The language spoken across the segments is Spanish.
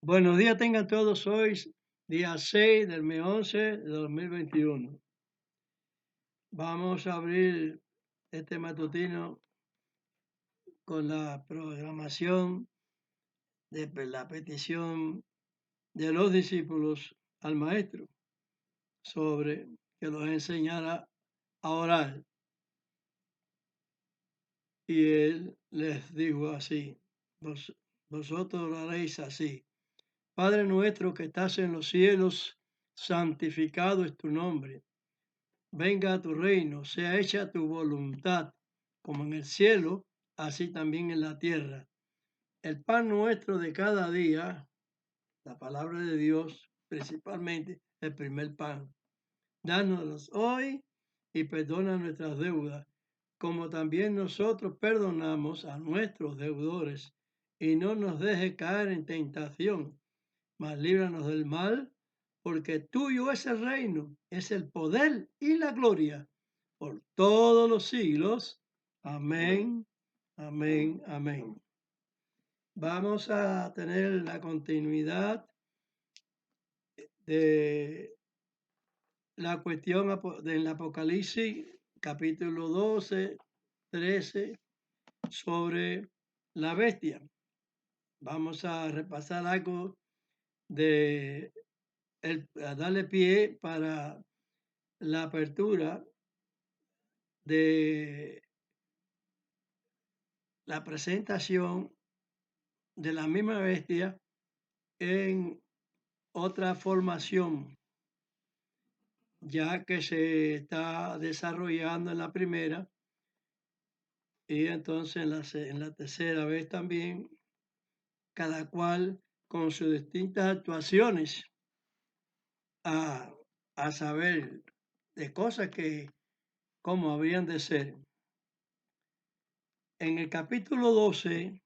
Buenos días tengan todos, hoy día 6 del mes 11 de 2021. Vamos a abrir este matutino con la programación de la petición de los discípulos al Maestro sobre que los enseñara a orar. Y él les dijo así, vosotros oraréis así: Padre nuestro que estás en los cielos, santificado es tu nombre. Venga a tu reino, sea hecha tu voluntad, como en el cielo, así también en la tierra. El pan nuestro de cada día, la palabra de Dios, principalmente el primer pan. Dánoslos hoy y perdona nuestras deudas, como también nosotros perdonamos a nuestros deudores. Y no nos deje caer en tentación, mas líbranos del mal, porque tuyo es el reino, es el poder y la gloria por todos los siglos. Amén, amén, amén. Vamos a tener la continuidad de la cuestión del Apocalipsis, capítulo 12, 13, sobre la bestia. Vamos a repasar algo de a darle pie para la apertura de la presentación de la misma bestia en otra formación, ya que se está desarrollando en la primera y entonces en la tercera vez también, cada cual con sus distintas actuaciones a, a saber de cosas que como habrían de ser. En el capítulo 12,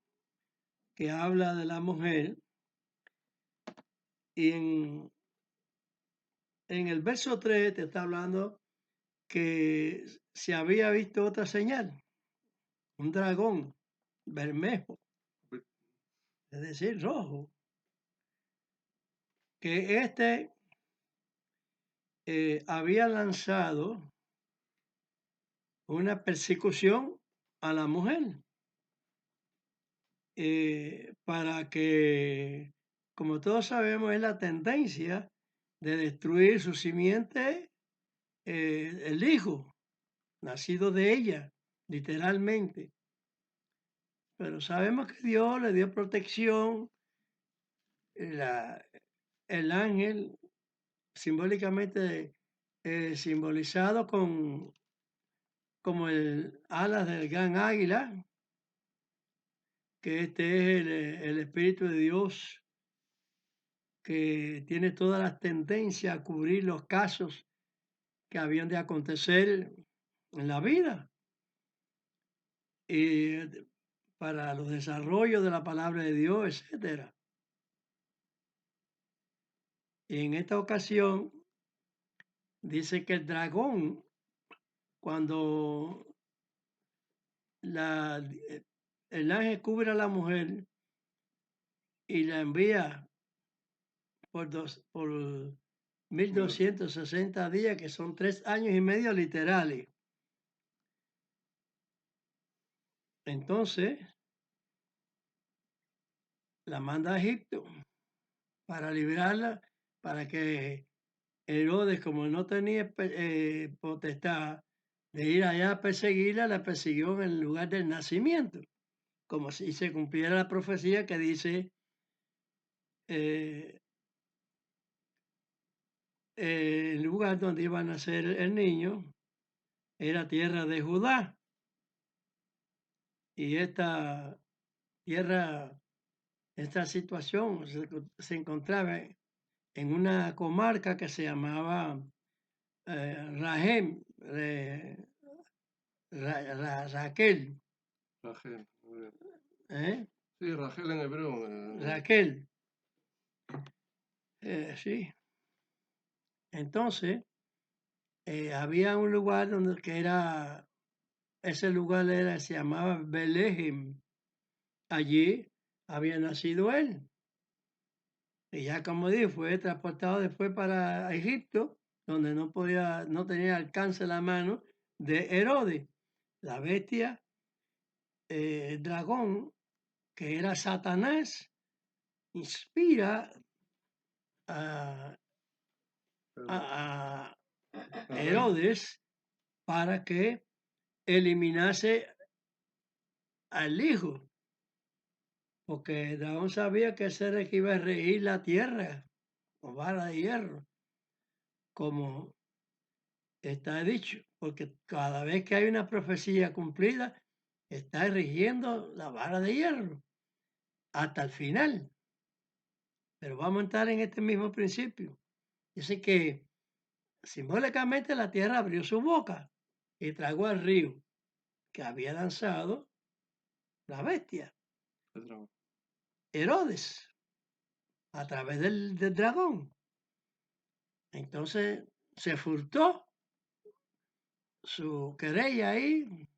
que habla de la mujer, y en el verso 3 te está hablando que se había visto otra señal, un dragón bermejo, es decir, rojo, que había lanzado una persecución a la mujer para que, como todos sabemos, es la tendencia de destruir su simiente, el hijo nacido de ella, literalmente. Pero sabemos que Dios le dio protección, el ángel simbólicamente simbolizado como el alas del gran águila, que este es el Espíritu de Dios que tiene todas las tendencias a cubrir los casos que habían de acontecer en la vida y para los desarrollos de la palabra de Dios, etcétera. Y en esta ocasión dice que el dragón, cuando la, el ángel cubre a la mujer y la envía por 1260 días, que son 3 años y medio literales. Entonces, la manda a Egipto para liberarla, para que Herodes, como no tenía potestad de ir allá a perseguirla, la persiguió en el lugar del nacimiento, como si se cumpliera la profecía que dice el lugar donde iba a nacer el niño era tierra de Judá. Y esta tierra, esta situación se encontraba en una comarca que se llamaba Rahem, Raquel, Rachel, muy bien. ¿eh? Sí, Rachel en hebreo. Raquel, sí. Entonces, había un lugar donde que era, ese lugar se llamaba Belehem. Allí había nacido él. Y ya como dije, fue transportado después para Egipto, donde no tenía alcance la mano de Herodes, la bestia, el dragón, que era Satanás, inspira a, Pero, a a ver, Herodes para que eliminase al hijo, porque el dragón sabía que ese era el que iba a regir la tierra con vara de hierro, como está dicho, porque cada vez que hay una profecía cumplida, está rigiendo la vara de hierro hasta el final. Pero vamos a entrar en este mismo principio. Dice que simbólicamente la tierra abrió su boca y tragó al río que había lanzado la bestia, Pedro, Herodes, a través del dragón. Entonces se furtó su querella ahí,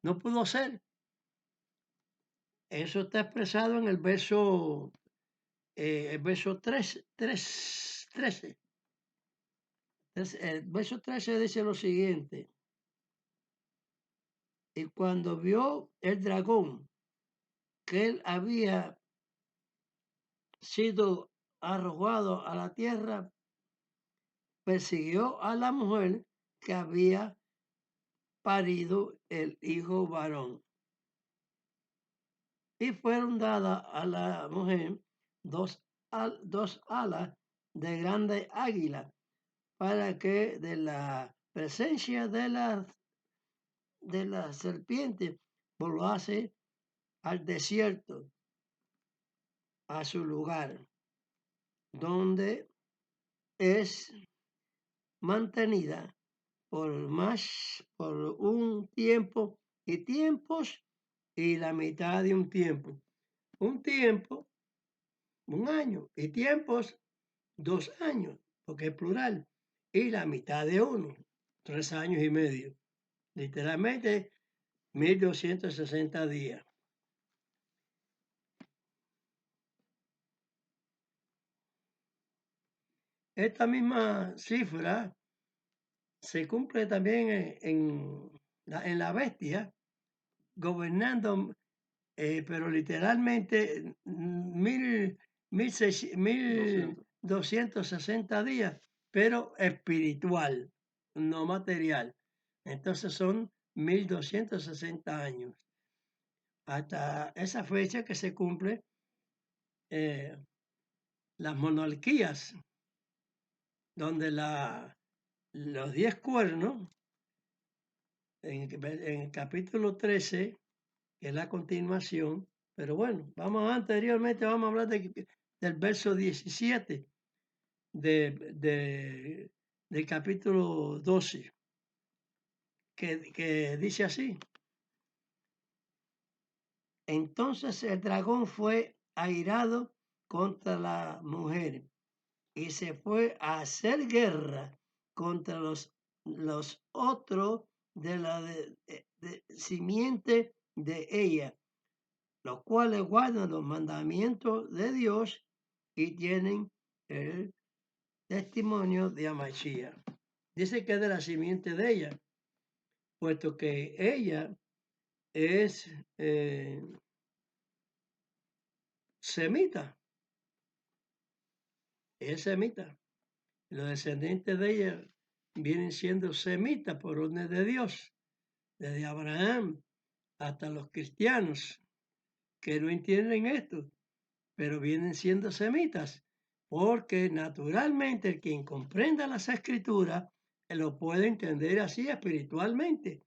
no pudo ser. Eso está expresado en el verso 13. El verso 13 dice lo siguiente: y cuando vio el dragón que él había sido arrojado a la tierra, persiguió a la mujer que había parido el hijo varón. Y fueron dadas a la mujer dos alas de grande águila, para que de la presencia de la serpiente volvase al desierto, a su lugar, donde es mantenida por un tiempo y tiempos y la mitad de un tiempo. Un tiempo, un año, y tiempos, 2 años, porque es plural, y la mitad de uno, 3 años y medio. Literalmente, 1260 días. Esta misma cifra se cumple también en la bestia, gobernando, pero literalmente 200. 1260 días, pero espiritual, no material. Entonces son 1260 años. Hasta esa fecha que se cumple las monarquías, donde los 10 cuernos, en el capítulo 13, que es la continuación, pero bueno, vamos a hablar del verso 17 del capítulo 12, que dice así: entonces el dragón fue airado contra la mujer y se fue a hacer guerra contra los otros de la simiente de ella, los cuales guardan los mandamientos de Dios y tienen el testimonio de Amashia. Dice que es de la simiente de ella, puesto que ella es semita, es semita. Los descendientes de ella vienen siendo semitas por orden de Dios, desde Abraham hasta los cristianos, que no entienden esto, pero vienen siendo semitas, porque naturalmente el quien comprenda las escrituras lo puede entender así espiritualmente,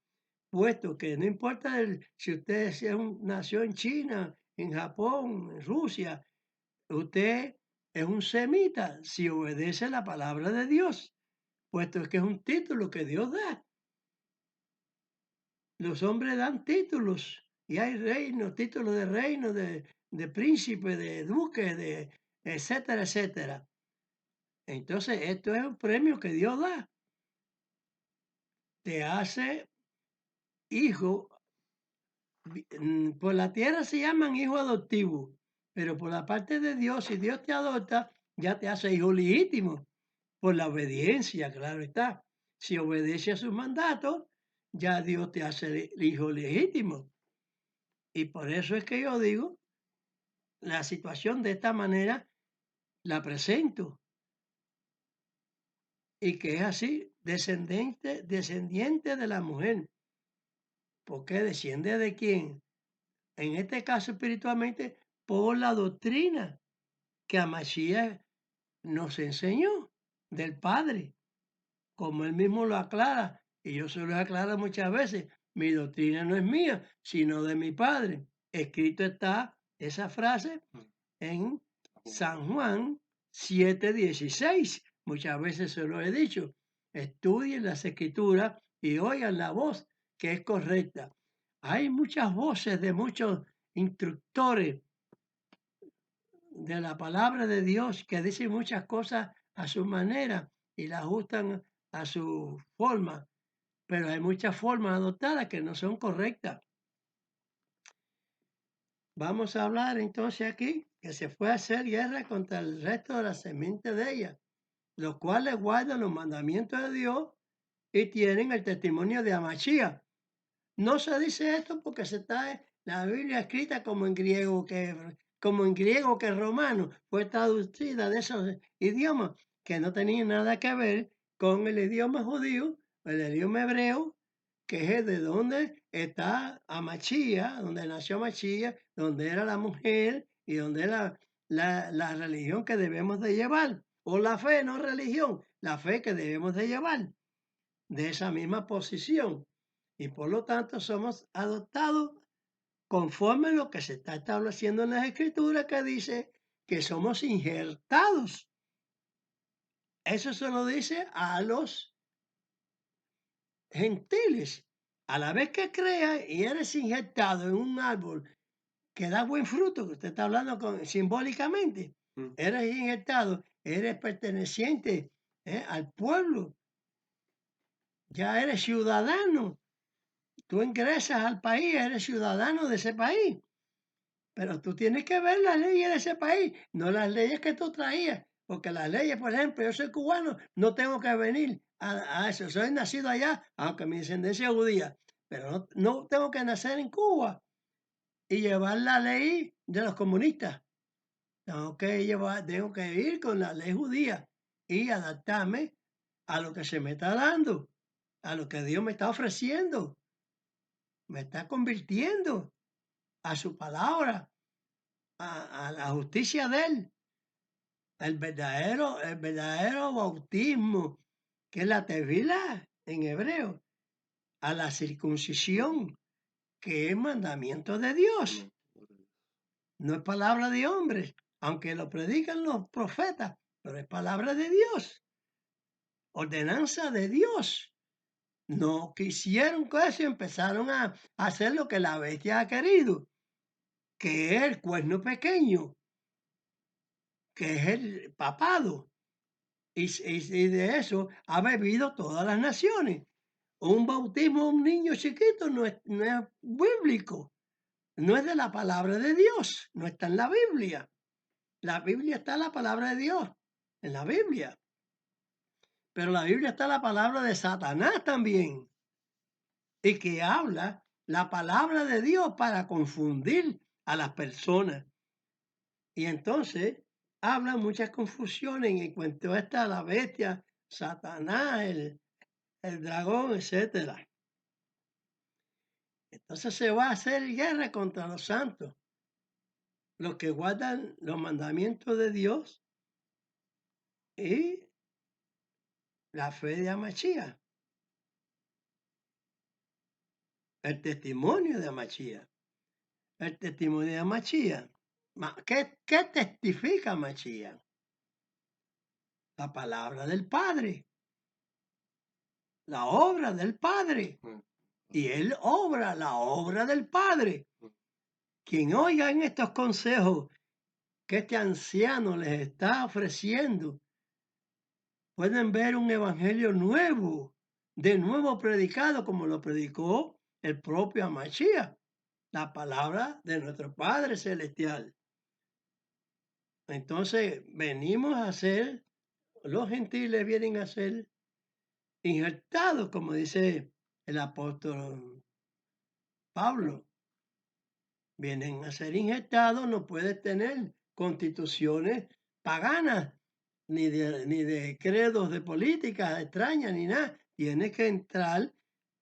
puesto que no importa si usted nació en China, en Japón, en Rusia, usted es un semita si obedece la palabra de Dios, puesto que es un título que Dios da. Los hombres dan títulos y hay reinos, títulos de reino, de príncipe, de duque, de etcétera, etcétera. Entonces, esto es un premio que Dios da. Te hace hijo. Por la tierra se llaman hijos adoptivos, Pero por la parte de Dios, si Dios te adopta, ya te hace hijo legítimo, por la obediencia, claro está. Si obedece a sus mandatos, ya Dios te hace hijo legítimo. Y por eso es que yo digo, la situación de esta manera la presento. Y que es así, descendiente de la mujer. ¿Porque desciende de quién? En este caso espiritualmente, por la doctrina que Amashiach nos enseñó del Padre, como él mismo lo aclara, y yo se lo aclaro muchas veces, mi doctrina no es mía, sino de mi Padre. Escrito está esa frase en San Juan 7:16. Muchas veces se lo he dicho. Estudien las escrituras y oigan la voz que es correcta. Hay muchas voces de muchos instructores de la palabra de Dios que dicen muchas cosas a su manera y la ajustan a su forma, pero hay muchas formas adoptadas que no son correctas. Vamos a hablar entonces aquí que se fue a hacer guerra contra el resto de la semente de ella, los cuales guardan los mandamientos de Dios y tienen el testimonio de Amachía. No se dice esto porque se está la Biblia escrita como en griego que romano, fue traducida de esos idiomas que no tenían nada que ver con el idioma judío, el idioma hebreo, que es de donde está Amachía, donde nació Amachía, donde era la mujer y donde era la religión que debemos de llevar, o la fe, no religión, la fe que debemos de llevar de esa misma posición. Y por lo tanto somos adoptados conforme a lo que se está estableciendo en las escrituras que dice que somos injertados. Eso se lo dice a los gentiles. A la vez que creas y eres injertado en un árbol que da buen fruto, que usted está hablando simbólicamente, eres injertado, eres perteneciente al pueblo, ya eres ciudadano. Tú ingresas al país, eres ciudadano de ese país, pero tú tienes que ver las leyes de ese país, no las leyes que tú traías, porque las leyes, por ejemplo, yo soy cubano, no tengo que venir a eso, soy nacido allá, aunque mi descendencia es judía, pero no tengo que nacer en Cuba y llevar la ley de los comunistas, tengo que ir con la ley judía y adaptarme a lo que se me está dando, a lo que Dios me está ofreciendo, me está convirtiendo a su palabra, a la justicia de él, el verdadero bautismo, que es la tevila en hebreo, a la circuncisión, que es mandamiento de Dios, no es palabra de hombres, aunque lo predican los profetas, pero es palabra de Dios, ordenanza de Dios. No quisieron con eso y empezaron a hacer lo que la bestia ha querido, que es el cuerno pequeño, que es el papado. Y de eso ha bebido todas las naciones. Un bautismo de un niño chiquito no es bíblico, no es de la palabra de Dios, no está en la Biblia. La Biblia está en la palabra de Dios, en la Biblia. Pero la Biblia está la palabra de Satanás también, y que habla la palabra de Dios para confundir a las personas. Y entonces habla muchas confusiones en cuanto a esta la bestia, Satanás, el dragón, etcétera. Entonces se va a hacer guerra contra los santos, los que guardan los mandamientos de Dios y la fe de Amachía, el testimonio de Amachía. El testimonio de Amachía. ¿Qué testifica Amachía? La palabra del Padre, la obra del Padre. Y él obra la obra del Padre. Quien oiga en estos consejos que este anciano les está ofreciendo, pueden ver un evangelio nuevo, de nuevo predicado como lo predicó el propio Amachía, la palabra de nuestro Padre Celestial. Entonces, venimos a ser, los gentiles vienen a ser injertados, como dice el apóstol Pablo. Vienen a ser injertados, no puedes tener constituciones paganas, ni de credos de política extrañas, ni nada. Tienes que entrar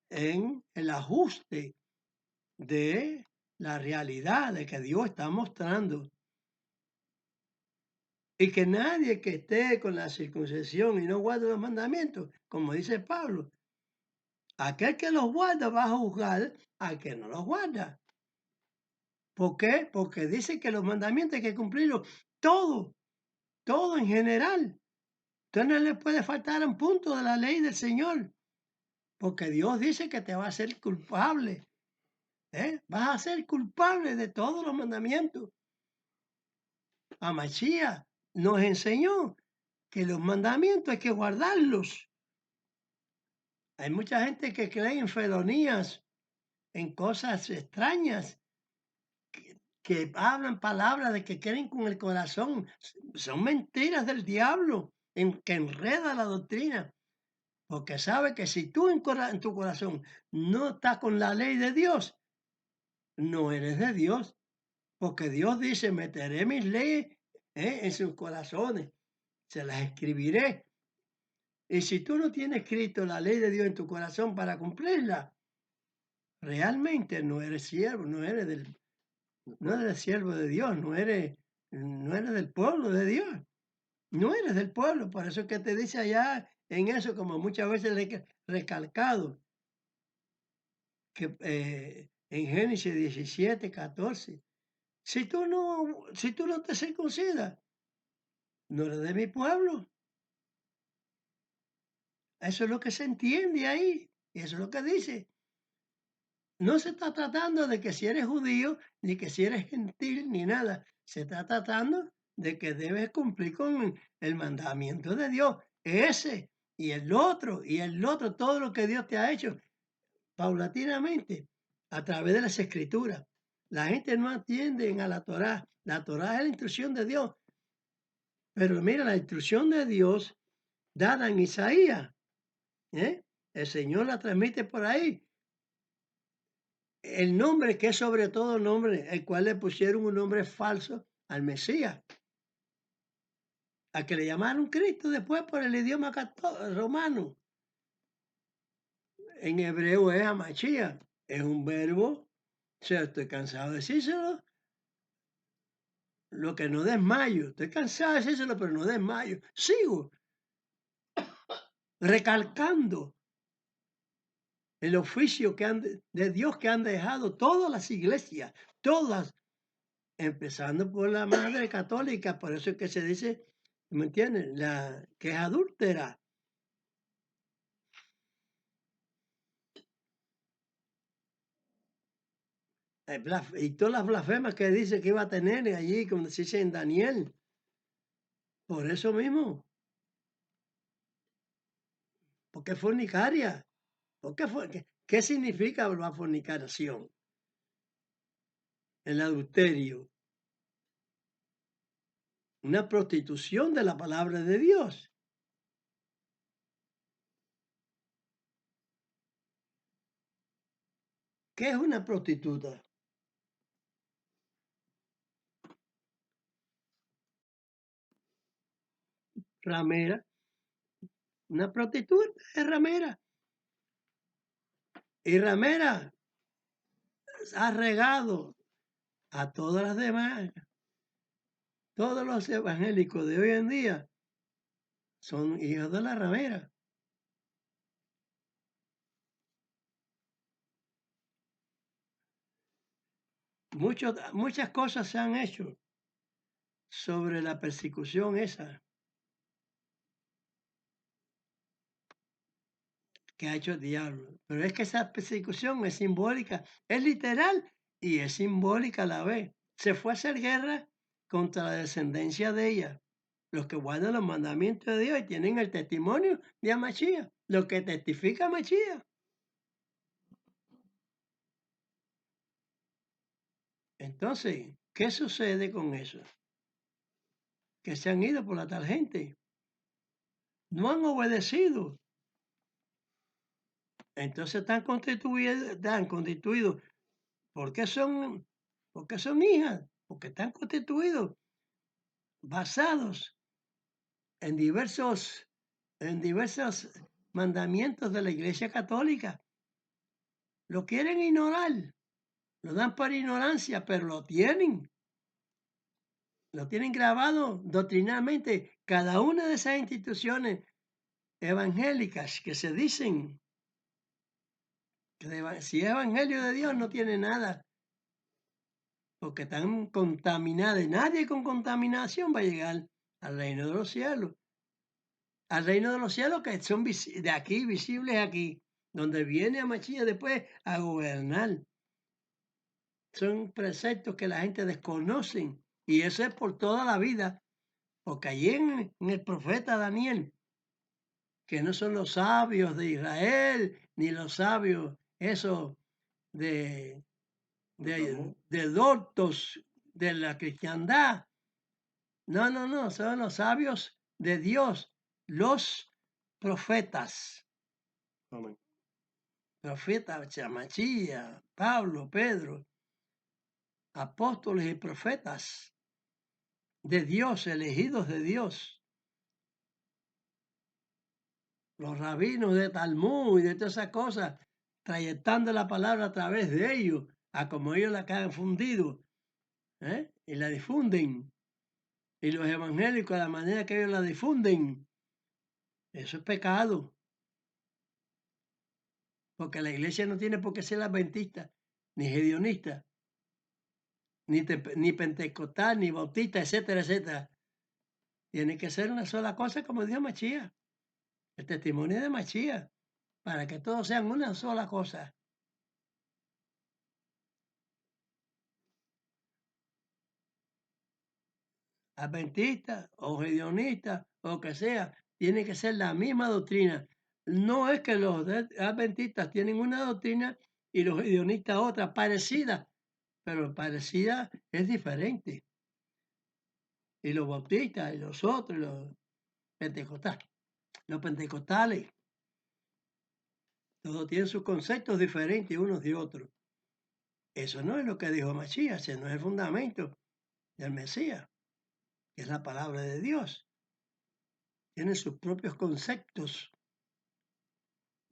en el ajuste de la realidad de que Dios está mostrando. Y que nadie que esté con la circuncisión y no guarde los mandamientos, como dice Pablo, aquel que los guarda va a juzgar al que no los guarda. ¿Por qué? Porque dice que los mandamientos hay que cumplirlos todo, todo en general. Entonces no le puede faltar un punto de la ley del Señor, porque Dios dice que te va a hacer culpable. Vas a ser culpable de todos los mandamientos. Amachía nos enseñó que los mandamientos hay que guardarlos. Hay mucha gente que cree en felonías, en cosas extrañas, que hablan palabras de que creen con el corazón. Son mentiras del diablo que enreda la doctrina. Porque sabe que si tú en tu corazón no estás con la ley de Dios, no eres de Dios. Porque Dios dice, meteré mis leyes en sus corazones, se las escribiré. Y si tú no tienes escrito la ley de Dios en tu corazón para cumplirla, realmente no eres siervo, no eres siervo de Dios, no eres del pueblo de Dios, no eres del pueblo. Por eso es que te dice allá en eso, como muchas veces le he recalcado, que en Génesis 17, 14, si tú no te circuncidas, no eres de mi pueblo. Eso es lo que se entiende ahí, y eso es lo que dice. No se está tratando de que si eres judío, ni que si eres gentil, ni nada. Se está tratando de que debes cumplir con el mandamiento de Dios. Ese y el otro, todo lo que Dios te ha hecho paulatinamente a través de las escrituras. La gente no atiende a la Torá. La Torá es la instrucción de Dios. Pero mira, la instrucción de Dios dada en Isaías, el Señor la transmite por ahí. El nombre que es sobre todo nombre, el cual le pusieron un nombre falso al Mesías, a que le llamaron Cristo después por el idioma romano. En hebreo es Amachía, es un verbo, o sea, estoy cansado de decírselo, lo que no desmayo, estoy cansado de decírselo, pero no desmayo, sigo recalcando el oficio de Dios que han dejado todas las iglesias, todas, empezando por la Madre Católica, por eso es que se dice, ¿me entienden? Que es adúltera. Y todas las blasfemas que dice que iba a tener allí, como se dice en Daniel. Por eso mismo. Porque es fornicaria. ¿Qué significa la fornicación? El adulterio. Una prostitución de la palabra de Dios. ¿Qué es una prostituta? Ramera. Una prostituta es ramera. Y ramera ha regado a todas las demás. Todos los evangélicos de hoy en día son hijos de la ramera. Muchas cosas se han hecho sobre la persecución esa que ha hecho el diablo. Pero es que esa persecución es simbólica, es literal y es simbólica a la vez. Se fue a hacer guerra contra la descendencia de ella, los que guardan los mandamientos de Dios y tienen el testimonio de Amachía, lo que testifica Amachía. Entonces, ¿qué sucede con eso? que se han ido por la tal gente. No han obedecido. Entonces están constituidos. ¿Por qué son hijas? Porque están constituidos, basados en diversos mandamientos de la Iglesia Católica. Lo quieren ignorar, lo dan por ignorancia, pero lo tienen grabado doctrinalmente. Cada una de esas instituciones evangélicas que se dicen que si es evangelio de Dios no tiene nada, porque están contaminadas. Nadie con contaminación va a llegar al reino de los cielos. Al reino de los cielos que son de aquí, visibles aquí, donde viene a Mashiach después a gobernar. Son preceptos que la gente desconoce, y eso es por toda la vida, porque allí en el profeta Daniel, que no son los sabios de Israel, ni los sabios esos de doctos de la cristiandad. No, son los sabios de Dios, los profetas. Amén. Profeta Chamachía, Pablo, Pedro, apóstoles y profetas de Dios, elegidos de Dios. Los rabinos de Talmud y de todas esas cosas, trayectando la palabra a través de ellos, a como ellos la han fundido, y la difunden. Y los evangélicos, de la manera que ellos la difunden, eso es pecado. Porque la iglesia no tiene por qué ser adventista, ni hedionista, ni pentecostal, ni bautista, etcétera, etcétera. Tiene que ser una sola cosa como dijo Machía, el testimonio de Machía, para que todos sean una sola cosa. Adventista o hedionista o que sea, tiene que ser la misma doctrina. No es que los adventistas tienen una doctrina y los hedionistas otra parecida, pero parecida es diferente. Y los bautistas y los otros, los pentecostales, todos tienen sus conceptos diferentes unos de otros. Eso no es lo que dijo Masías, ese no es el fundamento del Mesías, que es la palabra de Dios. Tienen sus propios conceptos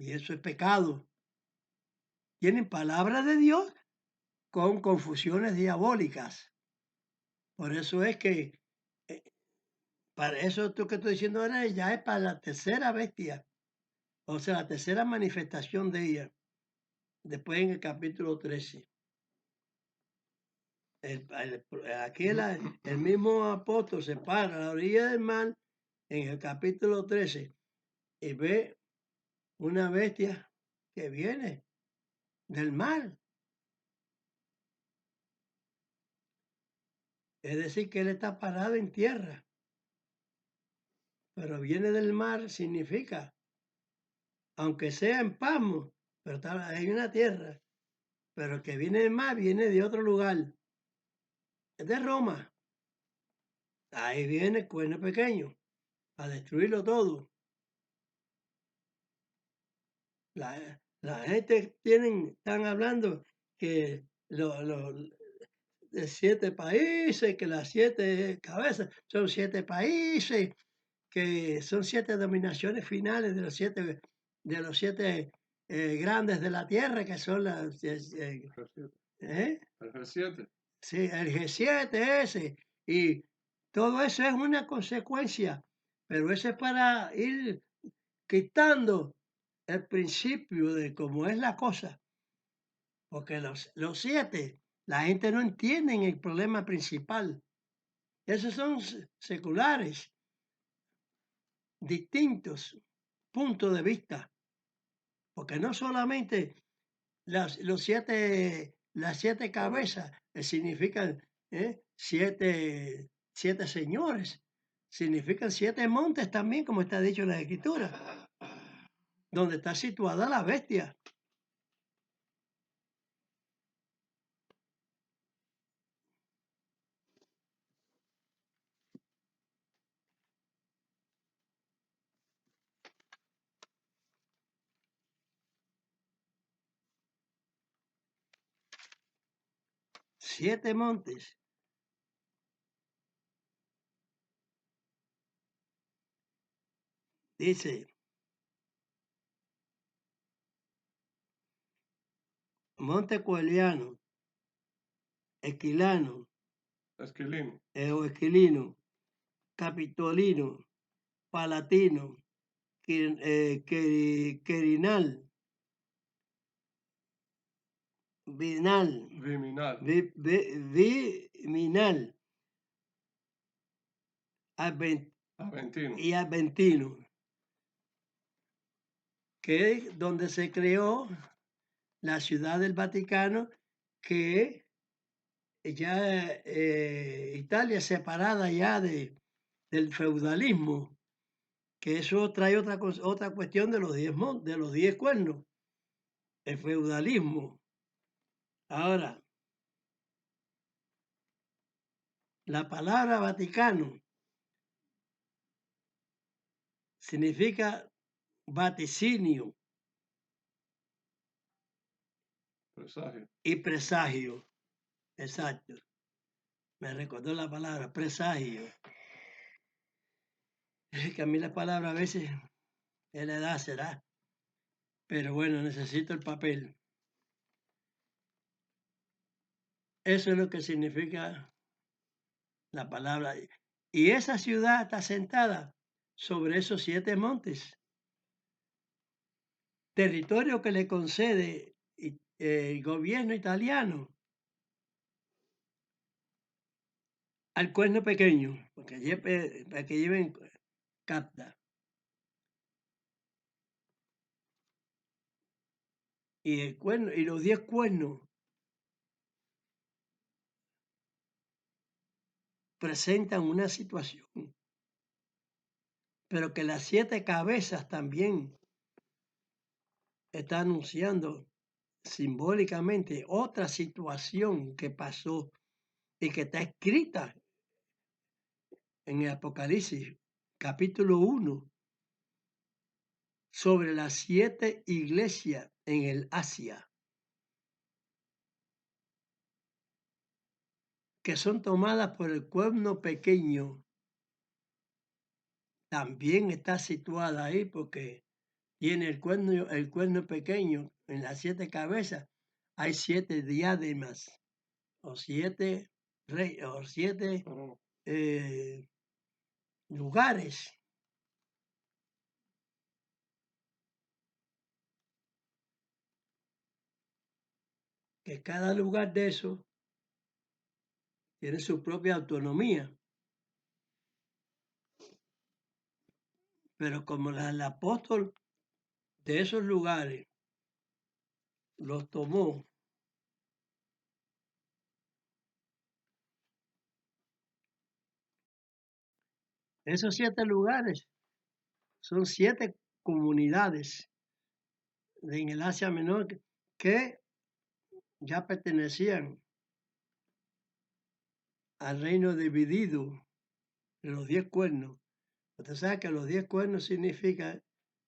y eso es pecado. Tienen palabra de Dios con confusiones diabólicas. Por eso es que, para eso esto que estoy diciendo ahora ya es para la tercera bestia, o sea, la tercera manifestación de ella, después en el capítulo 13. Aquí el mismo apóstol se para a la orilla del mar en el capítulo 13 y ve una bestia que viene del mar. Es decir, que él está parado en tierra, pero viene del mar significa, aunque sea en Pasmo, pero hay una tierra, pero el que viene del mar viene de otro lugar, es de Roma. Ahí viene el cuerno pequeño, a destruirlo todo. La gente están hablando que de 7 países, que las 7 cabezas son 7 países, que son 7 dominaciones finales de los siete grandes de la tierra, que son las... El G7. Sí, el G7 ese. Y todo eso es una consecuencia, pero eso es para ir quitando el principio de cómo es la cosa. Porque los 7, la gente no entiende el problema principal. Esos son seculares, distintos puntos de vista. Porque no solamente las 7 cabezas significan 7 señores, significan 7 montes también, como está dicho en la Escritura, donde está situada la bestia. 7 montes. Dice, Monte Coeliano, Esquilano, o Esquilino, Capitolino, Palatino, Querinal, Viminal, y Aventino, que es donde se creó la ciudad del Vaticano, que ya Italia separada ya del feudalismo, que eso trae otra cuestión de los 10 cuernos, el feudalismo. Ahora, la palabra Vaticano significa vaticinio y presagio. Exacto. Me recordó la palabra presagio. Es que a mí la palabra a veces es la edad, será. Pero bueno, necesito el papel. Eso es lo que significa la palabra. Y esa ciudad está sentada sobre esos 7 montes. Territorio que le concede el gobierno italiano al cuerno pequeño, para que lleven capta. Y el cuerno, y los 10 cuernos presentan una situación, pero que las 7 cabezas también están anunciando simbólicamente otra situación que pasó y que está escrita en el Apocalipsis, capítulo 1, sobre las 7 iglesias en el Asia, que son tomadas por el cuerno pequeño. También está situada ahí porque tiene el cuerno pequeño en las 7 cabezas. Hay 7 diademas o 7 lugares. Que cada lugar de eso tiene su propia autonomía. Pero como el apóstol de esos lugares los tomó, esos 7 lugares son 7 comunidades en el Asia Menor que ya pertenecían al reino dividido de los 10 cuernos. Usted sabe que los 10 cuernos significan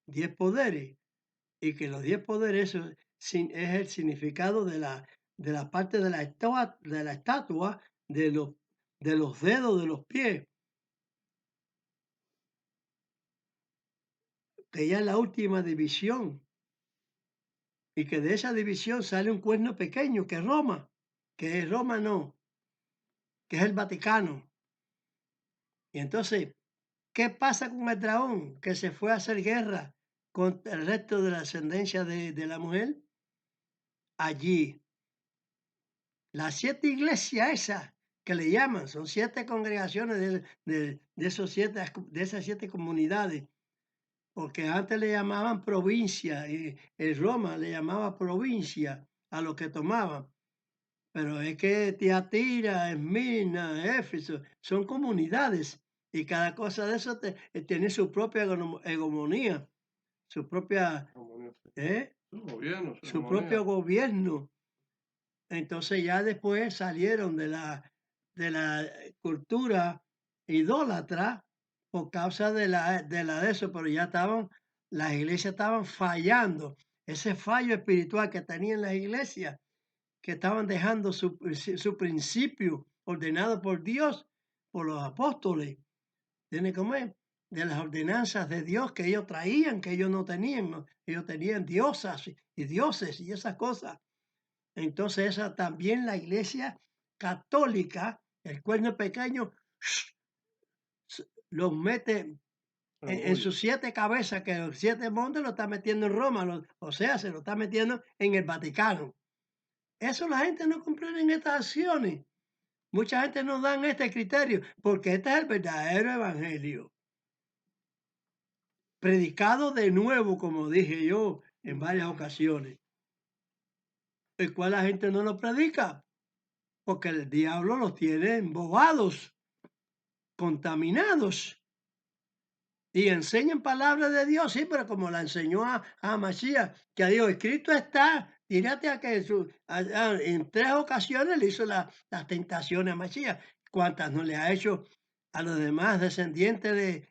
10 poderes y que los 10 poderes eso es el significado de la parte de la estatua de los dedos de los pies, que ya es la última división y que de esa división sale un cuerno pequeño que es Roma, que es Roma no, que es el Vaticano. Y entonces, ¿qué pasa con el dragón que se fue a hacer guerra contra el resto de la ascendencia de la mujer? Allí, las 7 iglesias esas que le llaman, son 7 congregaciones de esas 7 comunidades, porque antes le llamaban provincia, y en Roma le llamaba provincia a lo que tomaban. Pero es que Tiatira, Esmirna, Éfeso, son comunidades y cada cosa de eso tiene su propia hegemonía, su propia, su propio gobierno. Entonces ya después salieron de la cultura idólatra por causa de eso, pero ya las iglesias estaban fallando. Ese fallo espiritual que tenían las iglesias que estaban dejando su principio ordenado por Dios, por los apóstoles. ¿Tiene como es? De las ordenanzas de Dios que ellos traían, que ellos no tenían, ¿no? Ellos tenían diosas y dioses y esas cosas. Entonces esa también la iglesia católica, el cuerno pequeño, los mete en sus 7 cabezas, que los 7 montes lo está metiendo en Roma, o sea, se lo está metiendo en el Vaticano. Eso la gente no comprende en estas acciones. Mucha gente no dan este criterio, porque este es el verdadero evangelio. Predicado de nuevo, como dije yo en varias ocasiones, el cual la gente no lo predica, porque el diablo los tiene embobados, contaminados, y enseñan palabras de Dios, sí, pero como la enseñó a Masías, que a Dios escrito está, tírate a que en 3 ocasiones le hizo las tentaciones a Masías, ¿cuántas no le ha hecho a los demás descendientes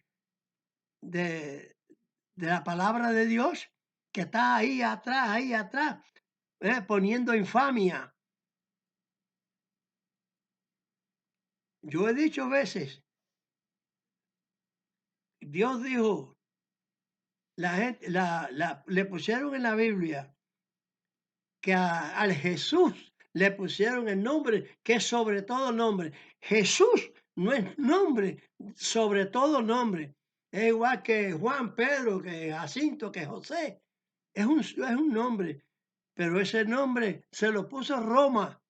de la palabra de Dios, que está ahí atrás, poniendo infamia? Yo he dicho veces, Dios dijo, la gente, le pusieron en la Biblia que al Jesús le pusieron el nombre que es sobre todo nombre. Jesús no es nombre, sobre todo nombre. Es igual que Juan, Pedro, que Jacinto, que José. Es un nombre, pero ese nombre se lo puso Roma.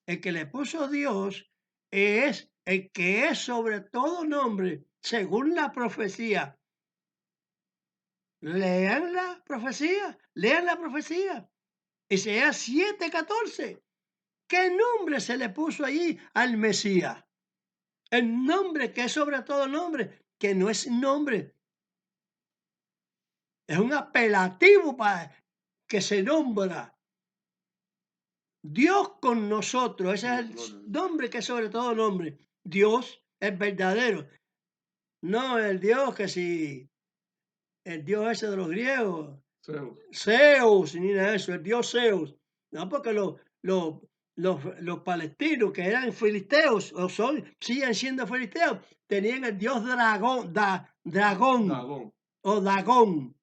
El que le puso Dios es el que es sobre todo nombre, según la profecía. Lean la profecía. Isaías 7:14. ¿Qué nombre se le puso allí al Mesías? El nombre que es sobre todo nombre, que no es nombre. Es un apelativo para que se nombra. Dios con nosotros, ese es el nombre que es sobre todo nombre. Dios es verdadero. No el Dios que si, el Dios ese de los griegos, Zeus, ni nada de eso, el Dios Zeus. No, porque los palestinos que eran filisteos, o siguen siendo filisteos, tenían el Dios dragón o Dagón.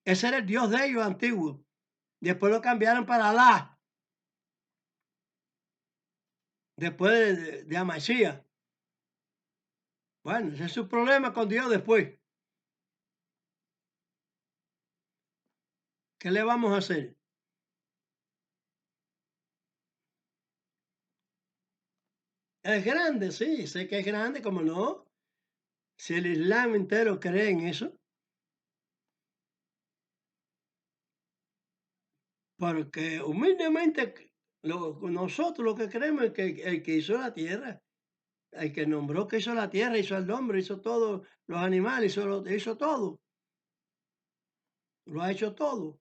Ese era el Dios de ellos antiguo. Después lo cambiaron para Alá. Después de Amasías. Bueno, ese es su problema con Dios después. ¿Qué le vamos a hacer? Es grande, sí, sé que es grande, como no. Si el Islam entero cree en eso. Porque humildemente nosotros lo que creemos es que el que hizo la tierra, el que nombró que hizo la tierra, hizo el hombre, hizo todos los animales, hizo todo. Lo ha hecho todo.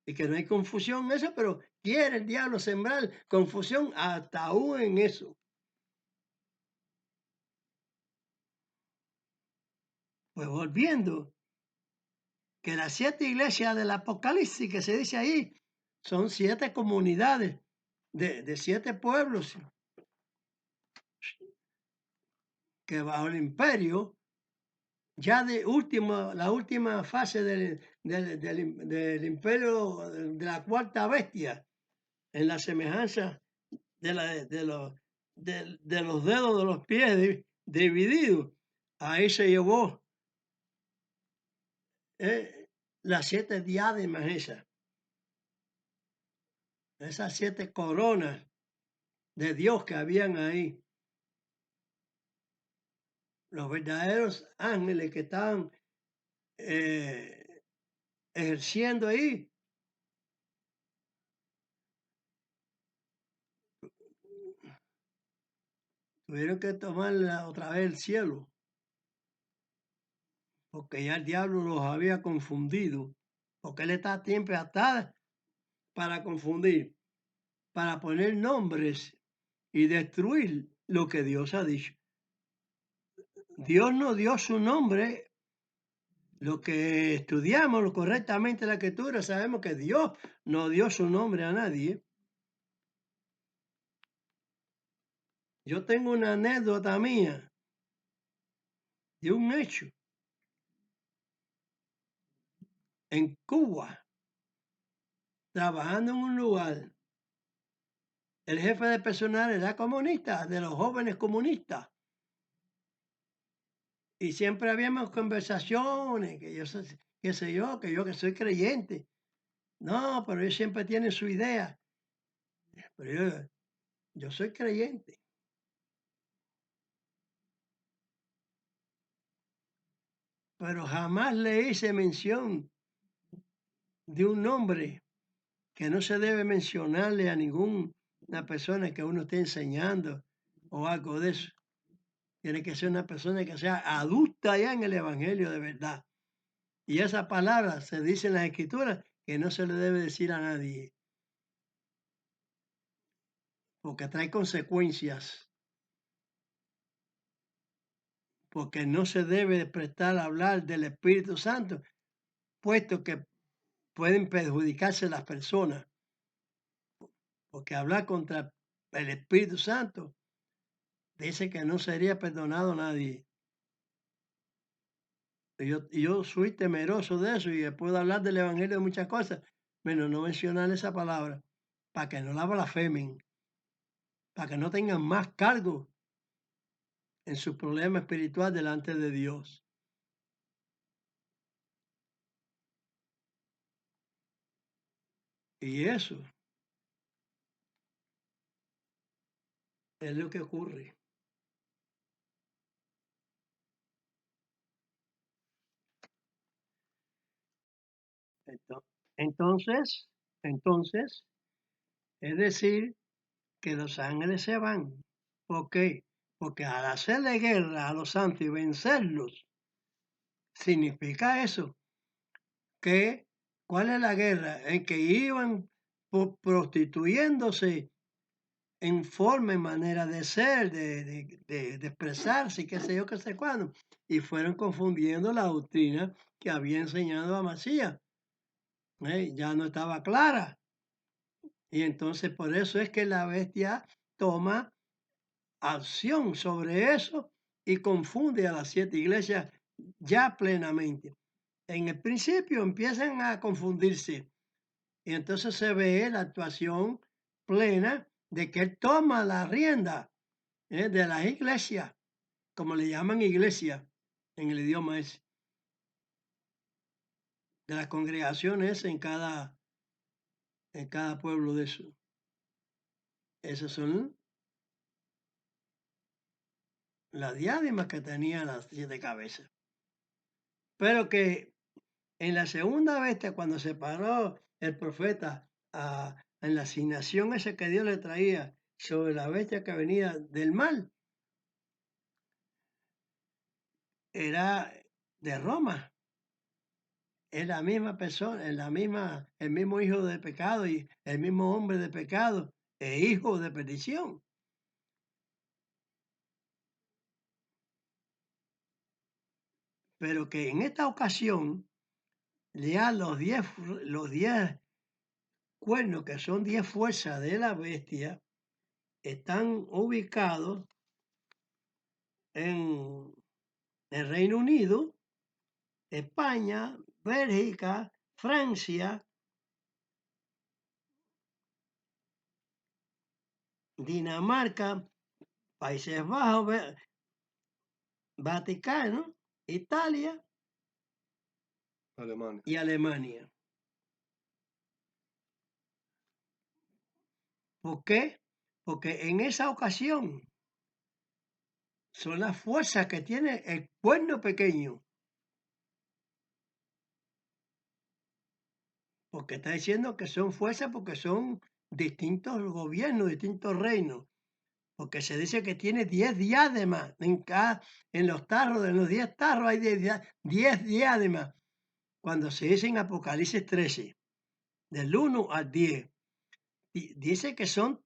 Y que no hay confusión en eso, pero quiere el diablo sembrar confusión hasta aún en eso. Pues volviendo, que las 7 iglesias del Apocalipsis que se dice ahí son 7 comunidades de 7 pueblos que bajo el imperio, ya la última fase del imperio de la cuarta bestia, en la semejanza de los dedos de los pies divididos. Ahí se llevó las 7 diademas esas 7 coronas de Dios que habían ahí. Los verdaderos ángeles que estaban ejerciendo ahí. Tuvieron que tomar otra vez el cielo, porque ya el diablo los había confundido, porque él está siempre atrás para confundir, para poner nombres y destruir lo que Dios ha dicho. Dios no dio su nombre Los que estudiamos correctamente la Escritura sabemos que Dios no dio su nombre a nadie. Yo tengo una anécdota mía de un hecho en Cuba, trabajando en un lugar. El jefe de personal era comunista, de los jóvenes comunistas. Y siempre habíamos conversaciones, que yo, qué sé yo, que soy creyente. No, pero ellos siempre tienen su idea. Pero yo soy creyente. Pero jamás le hice mención de un nombre que no se debe mencionarle a ninguna persona que uno esté enseñando o algo de eso. Tiene que ser una persona que sea adulta ya en el Evangelio de verdad. Y esa palabra se dice en las Escrituras que no se le debe decir a nadie, porque trae consecuencias, porque no se debe prestar a hablar del Espíritu Santo, puesto que pueden perjudicarse las personas, porque hablar contra el Espíritu Santo dice que no sería perdonado a nadie. Yo soy temeroso de eso y puedo hablar del Evangelio de muchas cosas, menos no mencionar esa palabra, para que no la blasfemen, para que no tengan más cargo en su problema espiritual delante de Dios. Y eso es lo que ocurre. Entonces, es decir, que los ángeles se van. ¿Por qué? Porque al hacerle guerra a los santos y vencerlos, significa eso, que ¿cuál es la guerra? En que iban prostituyéndose en forma, en manera de ser, de expresarse, qué sé yo, qué sé cuándo, y fueron confundiendo la doctrina que había enseñado a Masías. Ya no estaba clara. Y entonces por eso es que la bestia toma acción sobre eso y confunde a las 7 iglesias ya plenamente. En el principio empiezan a confundirse y entonces se ve la actuación plena de que él toma la rienda de las iglesias, como le llaman iglesia en el idioma ese, de las congregaciones en cada pueblo de eso. Esas son las diademas que tenían las 7 cabezas. Pero que en la segunda bestia, cuando se paró el profeta en la asignación esa que Dios le traía sobre la bestia que venía del mal, era de Roma. Es la misma persona, el mismo hijo de pecado y el mismo hombre de pecado e hijo de perdición. Pero que en esta ocasión, ya los 10 cuernos, que son 10 fuerzas de la bestia, están ubicados en el Reino Unido, España, Bélgica, Francia, Dinamarca, Países Bajos, Vaticano, Italia y Alemania. ¿Por qué? Porque en esa ocasión son las fuerzas que tiene el cuerno pequeño. Porque está diciendo que son fuerzas porque son distintos gobiernos, distintos reinos. Porque se dice que tiene 10 diademas en los tarros, en los 10 tarros hay 10 diademas. Cuando se dice en Apocalipsis 13, del 1 al 10, dice que son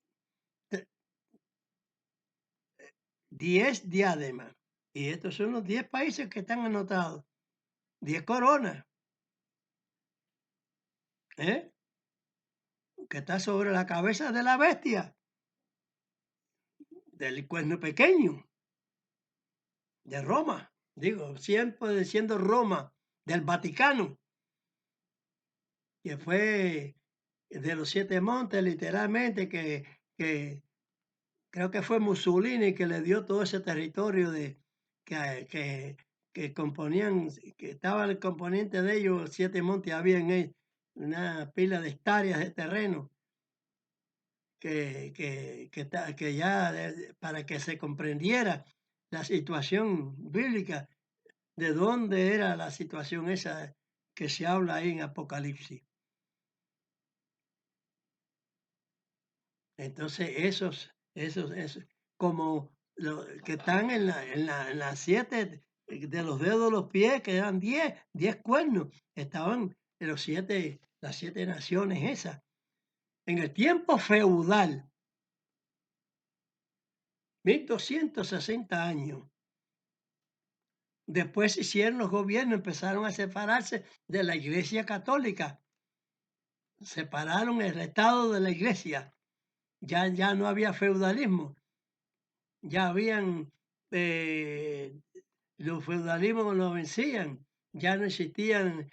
10 diademas. Y estos son los 10 países que están anotados. 10 coronas, que está sobre la cabeza de la bestia, del cuerno pequeño, de Roma, digo, siempre diciendo Roma, del Vaticano, que fue de los 7 montes, literalmente, que creo que fue Mussolini que le dio todo ese territorio que componían, que estaba el componente de ellos, 7 montes, había en él una pila de hectáreas de terreno que ya para que se comprendiera la situación bíblica, de dónde era la situación esa que se habla ahí en Apocalipsis. Entonces, esos como que están en las 7 de los dedos de los pies, que eran 10 cuernos, estaban en las 7 naciones esas. En el tiempo feudal, 1260 años. Después hicieron los gobiernos, empezaron a separarse de la Iglesia Católica. Separaron el Estado de la Iglesia. Ya no había feudalismo. Ya habían, los feudalismos los vencían. Ya no existían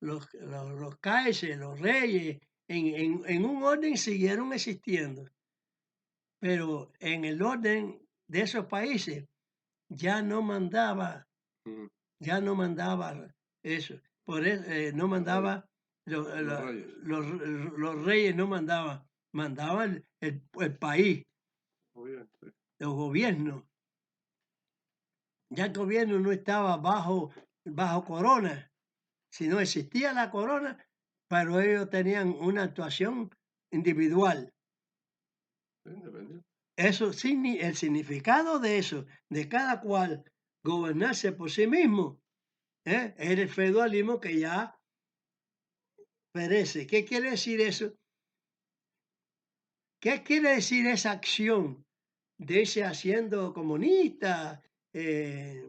los caeses, los reyes. En un orden siguieron existiendo. Pero en el orden de esos países ya no mandaba eso. Por eso no mandaba los reyes no mandaban el país, los gobiernos. Ya el gobierno no estaba bajo corona, sino existía la corona, pero ellos tenían una actuación individual. Eso, el significado de eso, de cada cual gobernarse por sí mismo, era el feudalismo que ya perece. ¿Qué quiere decir eso? ¿Qué quiere decir esa acción de irse haciendo comunista? Es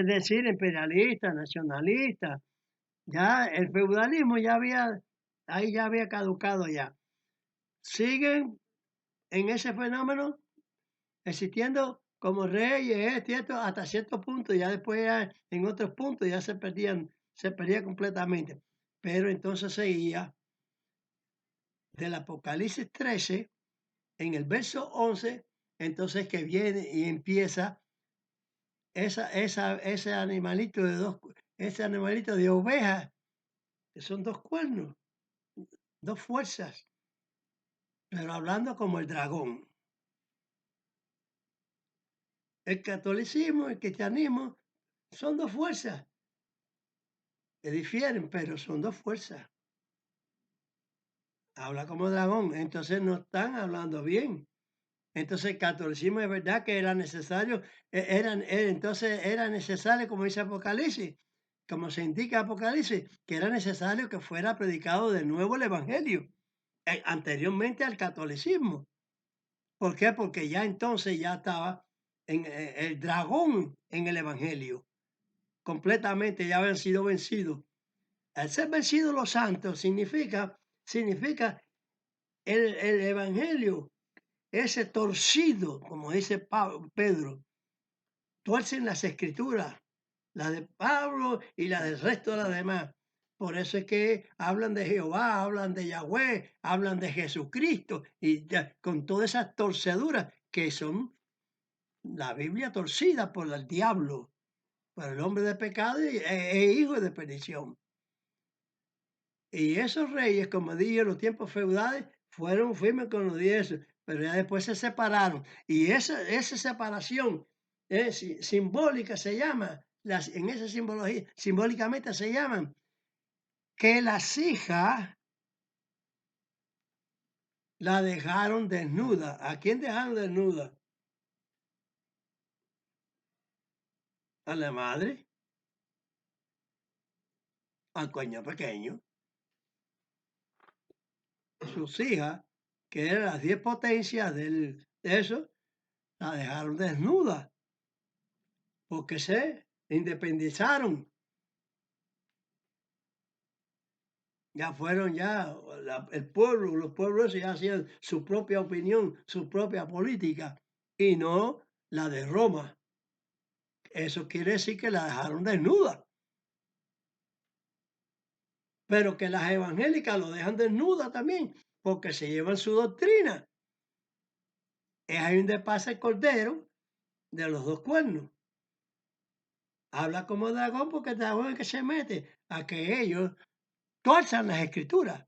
decir, imperialista, nacionalista. Ya el feudalismo ahí ya había caducado ya. Siguen en ese fenómeno existiendo como reyes, ¿cierto? Hasta cierto punto, ya después en otros puntos ya se perdía completamente. Pero entonces seguía del Apocalipsis 13, en el verso 11, entonces que viene y empieza ese animalito ese animalito de oveja, que son 2 cuernos, 2 fuerzas, pero hablando como el dragón. El catolicismo, el cristianismo, son 2 fuerzas que difieren, pero son 2 fuerzas. Habla como dragón, entonces no están hablando bien. Entonces el catolicismo es verdad que era necesario, entonces era necesario, como dice Apocalipsis, como se indica Apocalipsis, que era necesario que fuera predicado de nuevo el Evangelio, anteriormente al catolicismo. ¿Por qué? Porque ya entonces ya estaba el dragón en el Evangelio, completamente ya habían sido vencidos. Al ser vencidos los santos significa el Evangelio, ese torcido, como dice Pedro, tuercen las escrituras, la de Pablo y la del resto de las demás. Por eso es que hablan de Jehová, hablan de Yahweh, hablan de Jesucristo, y con todas esas torceduras que son la Biblia torcida por el diablo, por el hombre de pecado e hijo de perdición. Y esos reyes, como dije, en los tiempos feudales, fueron firmes con los 10, pero ya después se separaron. Y esa separación simbólica se llama, en esa simbología, simbólicamente se llaman, que las hijas la dejaron desnuda. ¿A quién dejaron desnuda? A la madre, al coño pequeño. Sus hijas que eran las 10 potencias de eso, la dejaron desnuda, porque se independizaron. Ya fueron el pueblo, los pueblos ya hacían su propia opinión, su propia política, y no la de Roma. Eso quiere decir que la dejaron desnuda. Pero que las evangélicas lo dejan desnuda también, porque se llevan su doctrina. Es ahí donde pasa el cordero de los dos cuernos. Habla como dragón porque el dragón es el que se mete a que ellos tuerzan las escrituras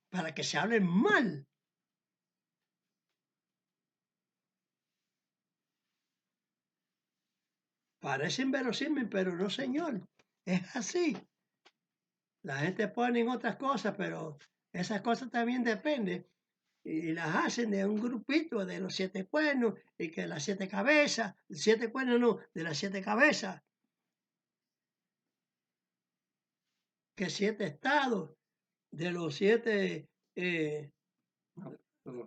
para que se hablen mal. Parece inverosímil, pero no, señor. Es así. La gente pone en otras cosas, pero esas cosas también dependen. Y las hacen de un grupito de los 7 cuernos y que las 7 cabezas, 7 cuernos no, de las 7 cabezas, que 7 estados, de los 7 De los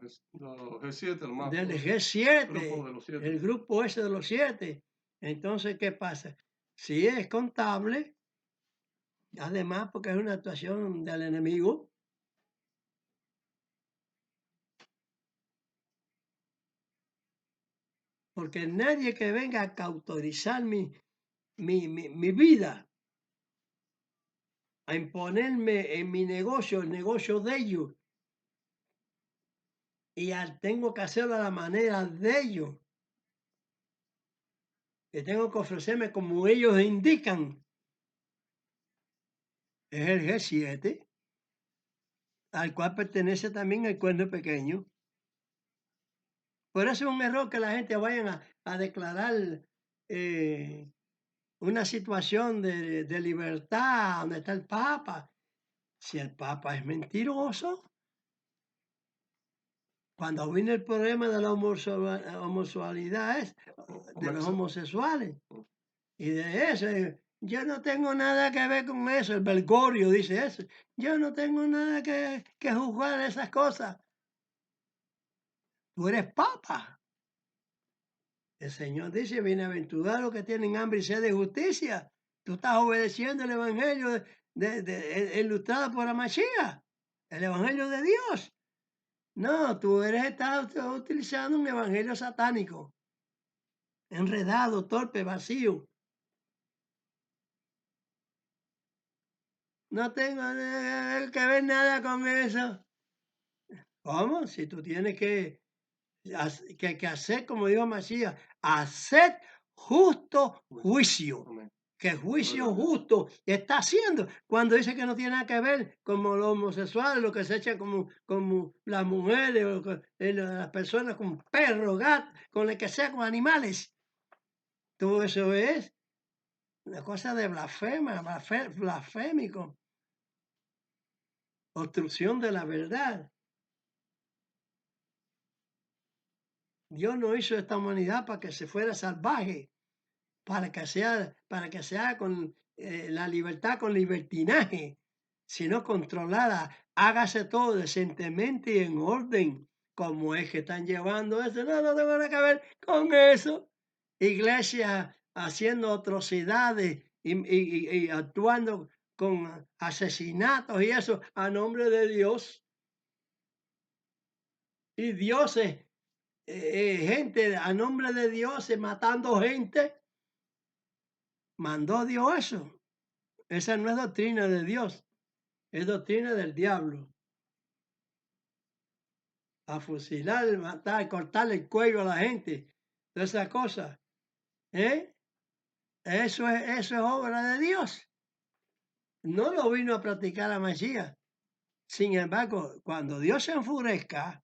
G7, el más. del Grupo G7, de los 7. el grupo ese de los 7. Entonces, ¿qué pasa? Si es contable, además porque es una actuación del enemigo, porque nadie que venga a cautorizar mi vida, a imponerme en mi negocio, el negocio de ellos, y tengo que hacerlo a la manera de ellos, que tengo que ofrecerme como ellos indican, es el G7, al cual pertenece también el cuerno pequeño. Por eso es un error que la gente vaya a declarar una situación de libertad donde está el Papa. Si el Papa es mentiroso, cuando viene el problema de la homosexualidad, de los homosexuales, y de eso, yo no tengo nada que ver con eso, el Bergoglio dice eso, yo no tengo nada que juzgar esas cosas. Tú eres Papa. El Señor dice, bienaventurados los que tienen hambre y sed de justicia. Tú estás obedeciendo el evangelio ilustrado por Mashiach, el evangelio de Dios. No, tú estás utilizando un evangelio satánico, enredado, torpe, vacío. No tengo que ver nada con eso. ¿Cómo? Si tú tienes que hacer, como dijo Mashiach, hacer justo juicio. Que juicio justo está haciendo cuando dice que no tiene nada que ver como los homosexuales, lo que se echan como las mujeres, o las personas con perros, gatos, con lo que sea, con animales. Todo eso es una cosa de blasfémico, obstrucción de la verdad. Dios no hizo esta humanidad para que se fuera salvaje, para que sea con la libertad con libertinaje, sino controlada. Hágase todo decentemente y en orden. Como es que están llevando eso? No tengo nada que ver con eso. Iglesias haciendo atrocidades y actuando con asesinatos y eso a nombre de Dios. Y dioses, gente a nombre de Dios matando gente. Mandó Dios eso. Esa no es doctrina de Dios, es doctrina del diablo. A fusilar, matar, cortarle el cuello a la gente, todas esas cosas. Eso es obra de Dios. No lo vino a practicar a Mashiach. Sin embargo, cuando Dios se enfurezca,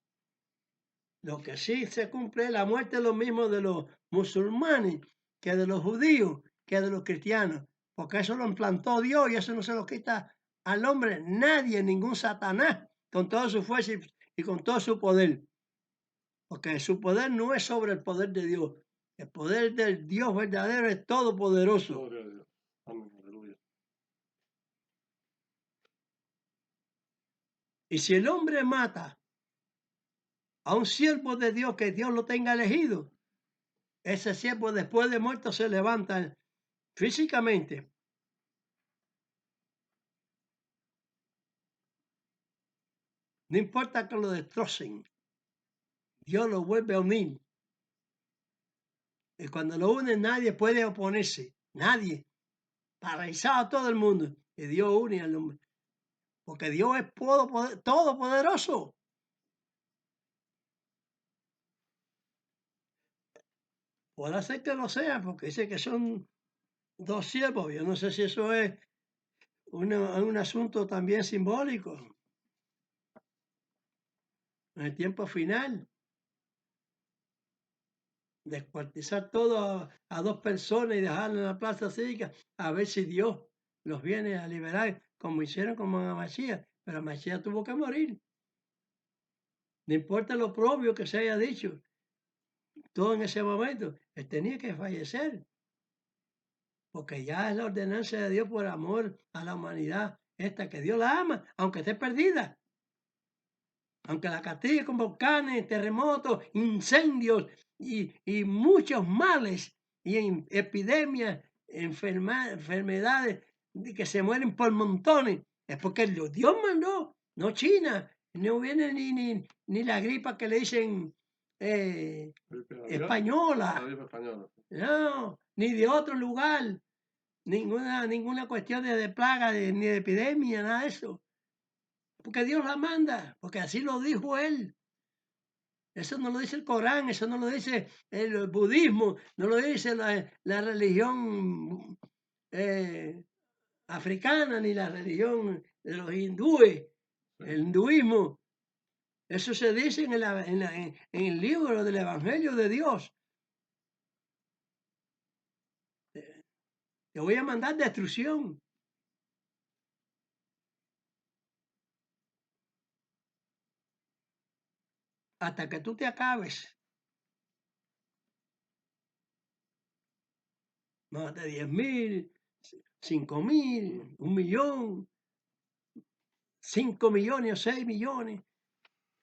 lo que sí se cumple, la muerte es lo mismo de los musulmanes que de los judíos, que de los cristianos, porque eso lo implantó Dios y eso no se lo quita al hombre nadie, ningún Satanás, con toda su fuerza y con todo su poder. Porque su poder no es sobre el poder de Dios. El poder del Dios verdadero es todopoderoso. Amén, aleluya. Y si el hombre mata a un siervo de Dios que Dios lo tenga elegido, ese siervo después de muerto se levanta físicamente. No importa que lo destrocen, Dios lo vuelve a unir. Y cuando lo unen, nadie puede oponerse. Nadie. Paralizado todo el mundo. Y Dios une al hombre. Porque Dios es todopoderoso. Puede ser que lo sea, porque dice que son dos siervos. Yo no sé si eso es un asunto también simbólico. En el tiempo final, descuartizar todo a dos personas y dejarlo en la plaza cívica, a ver si Dios los viene a liberar, como hicieron con Mashiach. Pero Mashiach tuvo que morir. No importa lo propio que se haya dicho, todo en ese momento, él tenía que fallecer, porque ya es la ordenanza de Dios por amor a la humanidad, esta que Dios la ama, aunque esté perdida, aunque la castigue con volcanes, terremotos, incendios y muchos males y epidemias, enfermedades que se mueren por montones, es porque Dios mandó, no China, no viene ni la gripa que le dicen española, no, ni de otro lugar, ninguna cuestión de plaga, ni de epidemia, nada de eso. Porque Dios la manda, porque así lo dijo Él. Eso no lo dice el Corán, eso no lo dice el budismo, no lo dice la religión africana, ni la religión de los hindúes, el hinduismo. Eso se dice en el libro del Evangelio de Dios. Te voy a mandar destrucción. Hasta que tú te acabes. Más de 10,000, 5,000, 1,000,000, 5 millones o 6 millones.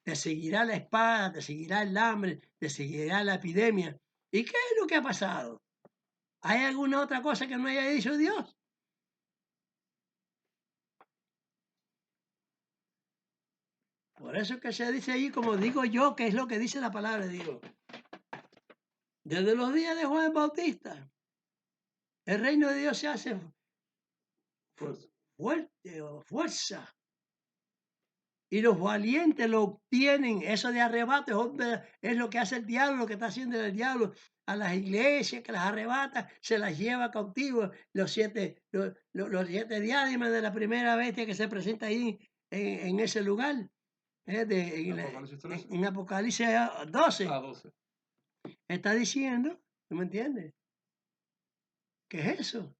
Te seguirá la espada, te seguirá el hambre, te seguirá la epidemia. ¿Y qué es lo que ha pasado? ¿Hay alguna otra cosa que no haya dicho Dios? Por eso que se dice ahí, como digo yo, que es lo que dice la palabra de Dios. Desde los días de Juan Bautista, el reino de Dios se hace fuerte o fuerza. Y los valientes lo obtienen. Eso de arrebato es lo que hace el diablo, lo que está haciendo el diablo a las iglesias, que las arrebata, se las lleva cautivos. Los siete diademas de la primera bestia que se presenta ahí en ese lugar. En Apocalipsis 12. 12. Está diciendo, ¿tú me entiendes? ¿Qué es eso?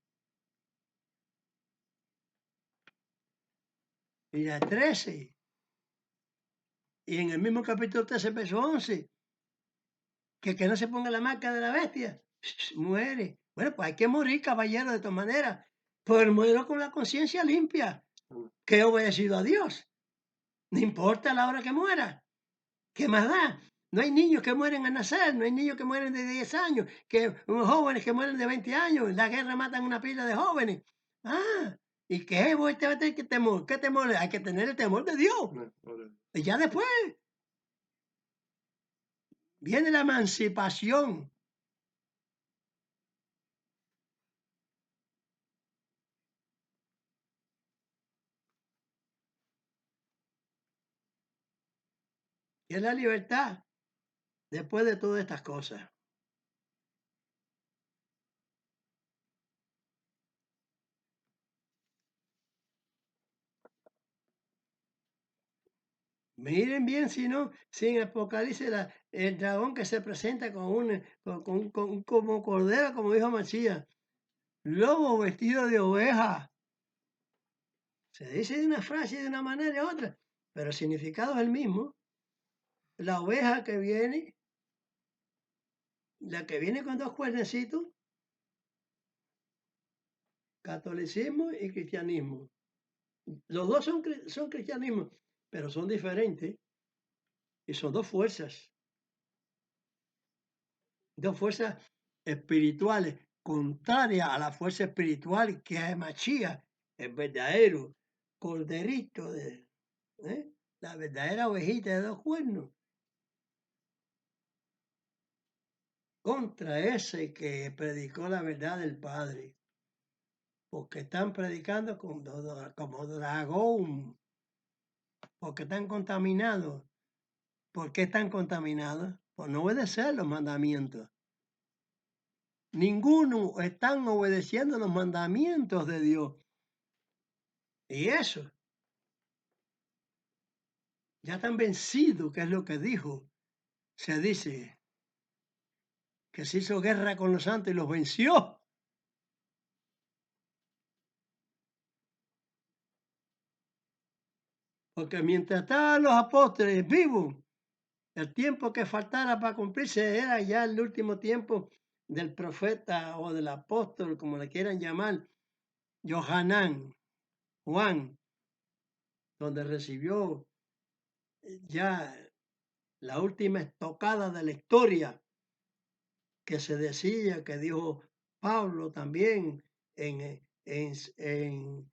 Y la 13. Y en el mismo capítulo 13, verso 11, que no se ponga la marca de la bestia, muere. Bueno, pues hay que morir, caballero, de todas maneras. Pues muero con la conciencia limpia, que he obedecido a Dios. No importa la hora que muera. ¿Qué más da? No hay niños que mueren al nacer, no hay niños que mueren de 10 años, jóvenes que mueren de 20 años. En la guerra matan una pila de jóvenes. Ah, ¿y qué? ¿Vos te vas a tener que temor? ¿Qué temor? Hay que tener el temor de Dios. Y ya después viene la emancipación. Que es la libertad después de todas estas cosas. Miren bien, si no, si en Apocalipsis el dragón que se presenta como cordero, como dijo Machía, lobo vestido de oveja. Se dice de una frase de una manera y otra, pero el significado es el mismo. La oveja que viene, la que viene con dos cuernecitos, catolicismo y cristianismo. Los dos son cristianismo, pero son diferentes y son dos fuerzas espirituales contrarias a la fuerza espiritual que es Mashiach, el verdadero corderito, la verdadera ovejita de 2 cuernos, contra ese que predicó la verdad del Padre, porque están predicando como dragón, porque están contaminados. ¿Por qué están contaminados? Por no obedecer los mandamientos. Ninguno están obedeciendo los mandamientos de Dios. Y eso, ya están vencidos, que es lo que dijo. Se dice que se hizo guerra con los santos y los venció. Porque mientras estaban los apóstoles vivos, el tiempo que faltara para cumplirse era ya el último tiempo del profeta o del apóstol, como le quieran llamar, Johanán, Juan, donde recibió ya la última estocada de la historia, que se decía, que dijo Pablo también en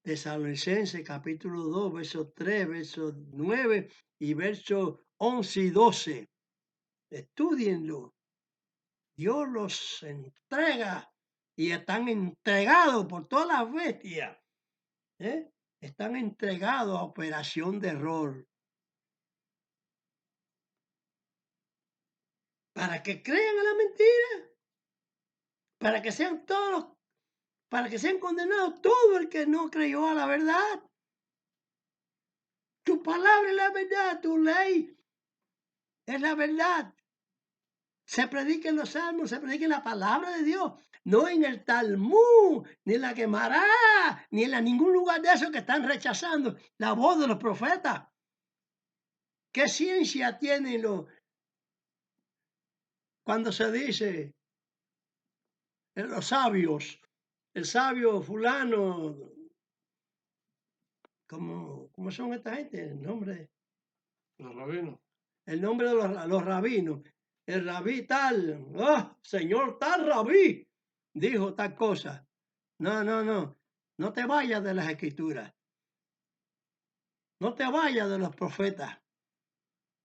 Tesalonicenses capítulo 2, versos 3, versos 9 y versos 11 y 12. Estudienlo. Dios los entrega y están entregados por todas las bestias. Están entregados a operación de error. Para que crean en la mentira. Para que sean condenados todo el que no creyó a la verdad. Tu palabra es la verdad, tu ley es la verdad. Se predica en los salmos, se predica en la palabra de Dios, no en el Talmud, ni en la Gemara, ni en ningún lugar de esos que están rechazando la voz de los profetas. ¿Qué ciencia tienen cuando se dice los sabios? El sabio fulano, ¿cómo son esta gente? El nombre. Los rabinos. El nombre de los rabinos. El rabí tal, señor tal rabí, dijo tal cosa. No te vayas de las escrituras. No te vayas de los profetas.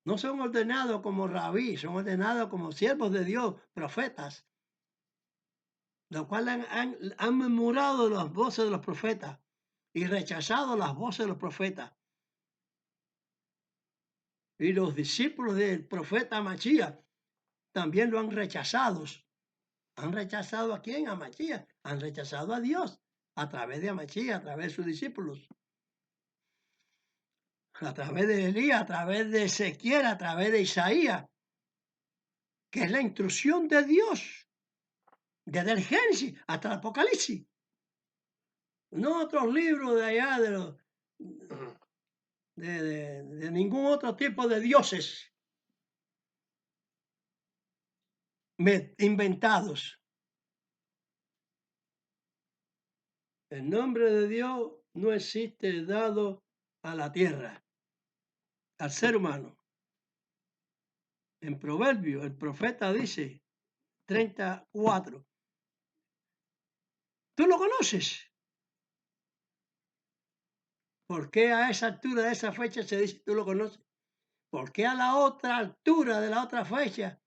No son ordenados como rabí, son ordenados como siervos de Dios, profetas, los cuales han murmurado las voces de los profetas y rechazado las voces de los profetas. Y los discípulos del profeta Mashiach también lo han rechazado. ¿Han rechazado a quién? A Mashiach. Han rechazado a Dios a través de Mashiach, a través de sus discípulos. A través de Elías, a través de Ezequiel, a través de Isaías, que es la instrucción de Dios, desde el Génesis hasta el Apocalipsis. No otros libros de allá de ningún otro tipo de dioses inventados. El nombre de Dios no existe dado a la tierra, al ser humano. En Proverbio, el profeta dice 34. ¿Tú lo conoces? ¿Por qué a esa altura de esa fecha se dice tú lo conoces? ¿Por qué a la otra altura de la otra fecha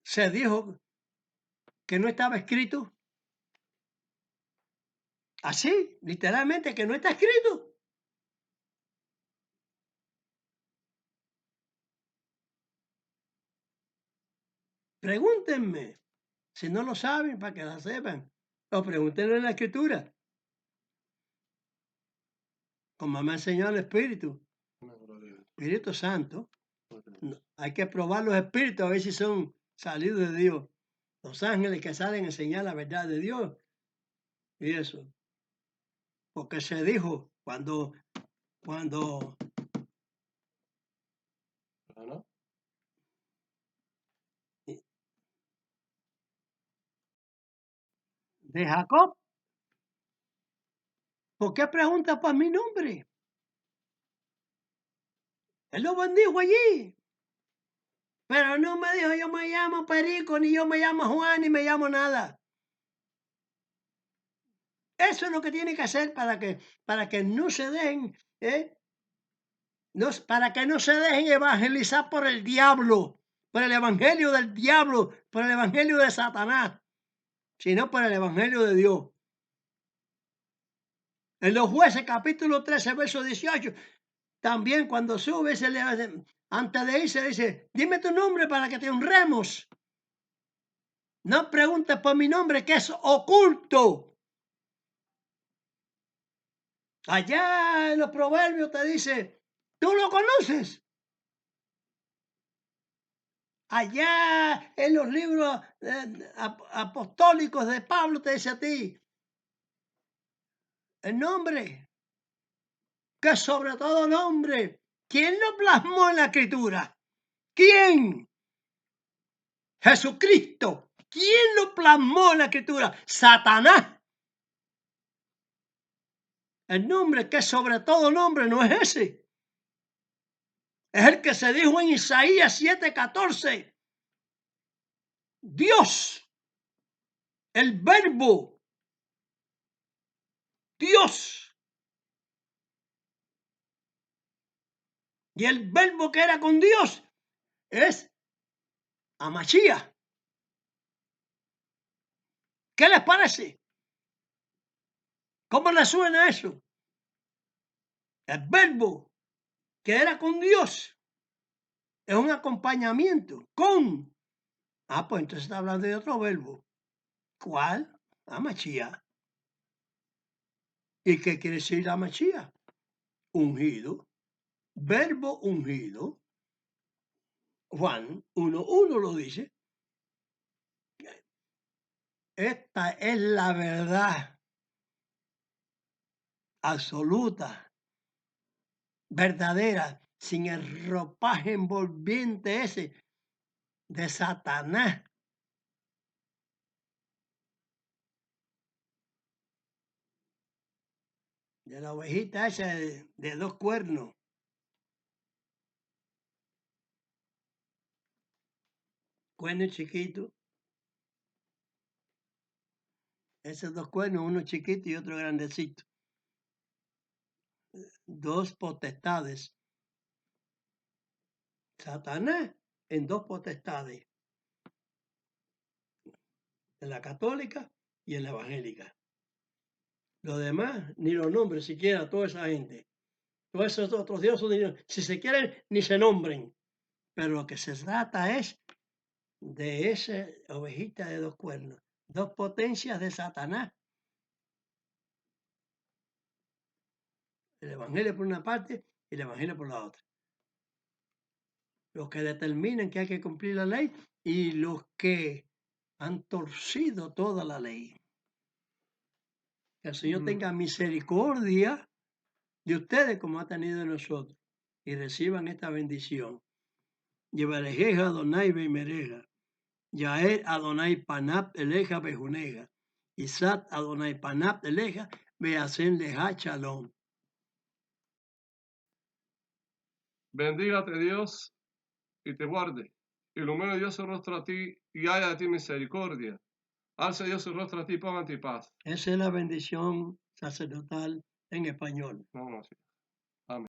se dijo que no estaba escrito? Así, literalmente, que no está escrito. Pregúntenme, si no lo saben, para que la sepan. O pregúntenlo en la escritura. Como me ha enseñado el Espíritu Santo. Hay que probar los espíritus a ver si son salidos de Dios. Los ángeles que salen a enseñar la verdad de Dios. Y eso. Porque se dijo cuando ¿No? de Jacob. ¿Por qué preguntas por mi nombre? Él lo bendijo allí. Pero no me dijo, yo me llamo Perico, ni yo me llamo Juan, ni me llamo nada. Eso es lo que tiene que hacer para que no se dejen, para que no se dejen evangelizar por el diablo, por el evangelio del diablo, por el evangelio de Satanás, sino por el evangelio de Dios. En los Jueces, capítulo 13, verso 18, también cuando sube, antes de irse, dice, dime tu nombre para que te honremos. No preguntes por mi nombre, que es oculto. Allá en los proverbios te dice, tú lo conoces. Allá en los libros apostólicos de Pablo te dice a ti, el nombre, que sobre todo nombre, ¿quién lo plasmó en la escritura? ¿Quién? Jesucristo. ¿Quién lo plasmó en la escritura? Satanás. El nombre que sobre todo nombre no es ese. Es el que se dijo en Isaías 7:14. Dios, el verbo, Dios. Y el verbo que era con Dios es Amachía. ¿Qué les parece? ¿Cómo les suena eso? El verbo que era con Dios es un acompañamiento con. Pues entonces está hablando de otro verbo. ¿Cuál? Amachía. ¿Y qué quiere decir Amachía? Ungido. Verbo ungido. Juan 1:1 lo dice. Esta es la verdad absoluta, verdadera, sin el ropaje envolviente ese de Satanás. De la ovejita esa de 2 cuernos. Cuerno chiquito. Esos 2 cuernos, uno chiquito y otro grandecito. 2 potestades. Satanás en 2 potestades. En la católica y en la evangélica. Los demás, ni los nombres siquiera, toda esa gente. Todos esos otros dioses, si se quieren, ni se nombren. Pero lo que se trata es de esa ovejita de 2 cuernos. 2 potencias de Satanás. El evangelio por una parte y el evangelio por la otra. Los que determinan que hay que cumplir la ley y los que han torcido toda la ley. Que el Señor tenga misericordia de ustedes como ha tenido de nosotros y reciban esta bendición. Yevarejeja Adonai Beimereja, Yael Adonai Panap Eleja Bejunega, Isat Adonai Panap Eleja Beasen Leja Shalom. Bendígate Dios y te guarde. Ilumine Dios su rostro a ti y haya de ti misericordia. Alce Dios su rostro a ti y ponga en ti paz. Esa es la bendición sacerdotal en español. No, sí.